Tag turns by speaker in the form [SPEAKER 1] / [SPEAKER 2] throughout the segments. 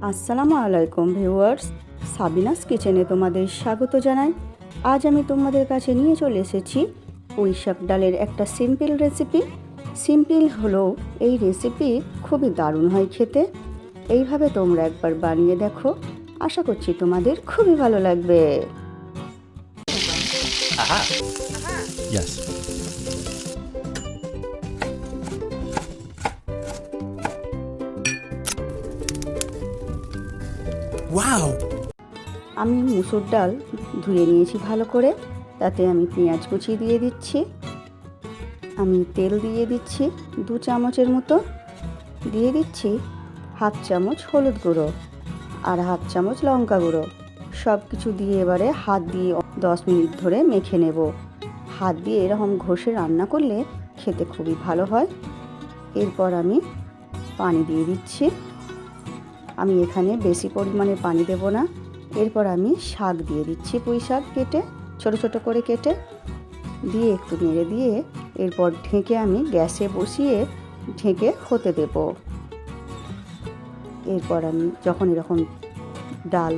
[SPEAKER 1] আসসালামু আলাইকুম viewers, Sabinus কিচেনে তোমাদের স্বাগত জানাই। আজ আমি তোমাদের কাছে নিয়ে চলে এসেছি পুঁই শাক ডালের একটা সিম্পল রেসিপি। সিম্পল হলেও এই রেসিপি খুবই দারুণ হয় খেতে। এইভাবে তোমরা একবার বানিয়ে দেখো, আশা করছি তোমাদের খুবই ভালো লাগবে।
[SPEAKER 2] Yes. Wow!
[SPEAKER 1] আমি মুসুর ডাল ধুয়ে নিয়েছি ভালো করে, তাতে আমি পেঁয়াজ কুচি দিয়ে দিচ্ছি। আমি তেল দিয়ে দিচ্ছি 2 চামচের মতো, দিয়ে দিচ্ছি হাফ চামচ হলুদ গুঁড়ো আর হাফ চামচ লঙ্কা গুঁড়ো। সব কিছু দিয়ে এবারে হাত দিয়ে 10 মিনিট ধরে মেখে নেব। হাত দিয়ে এরকম ঘষে রান্না করলে খেতে খুবই ভালো হয়। এরপর আমি পানি দিয়ে দিচ্ছি। আমি এখানে বেশি পরিমাণে পানি দেব না। এরপর আমি শাক দিয়ে দিচ্ছি, পুঁই শাক কেটে ছোট ছোট করে কেটে দিয়ে একটু নেড়ে দিয়ে এরপর ঢেকে আমি গ্যাসে বসিয়ে ঢেকে হতে দেব। এরপর আমি যখন এরকম ডাল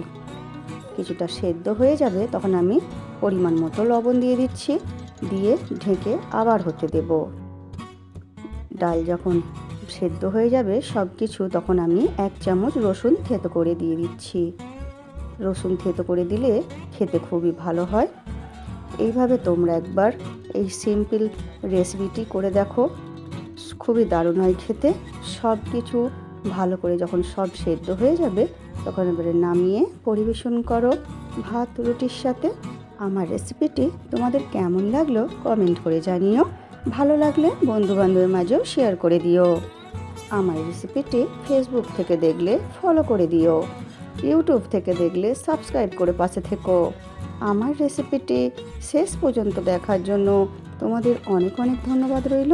[SPEAKER 1] কিছুটা সেদ্ধ হয়ে যাবে তখন আমি পরিমাণ মতো লবণ দিয়ে দিচ্ছি, দিয়ে ঢেকে আবার হতে দেব। ডাল যখন সেদ্ধ হয়ে যাবে সব কিছু, তখন আমি 1 চামচ রসুন থেতো করে দিয়ে দিচ্ছি। রসুন থেতো করে দিলে খেতে খুবই ভালো হয়। এইভাবে তোমরা একবার এই সিম্পল রেসিপিটি করে দেখো, খুবই দারুণ হয় খেতে। সব কিছু ভালো করে যখন সব সেদ্ধ হয়ে যাবে তখন এবারে নামিয়ে পরিবেশন করো ভাত রুটির সাথে। আমার রেসিপিটি তোমাদের কেমন লাগলো কমেন্ট করে জানিও। ভালো লাগলে বন্ধুবান্ধবের মাঝেও শেয়ার করে দিও। আমার রেসিপিটি ফেসবুক থেকে দেখলে ফলো করে দিও, ইউটিউব থেকে দেখলে সাবস্ক্রাইব করে পাশে থেকো। আমার রেসিপিটি শেষ পর্যন্ত দেখার জন্য তোমাদের অনেক অনেক ধন্যবাদ রইল।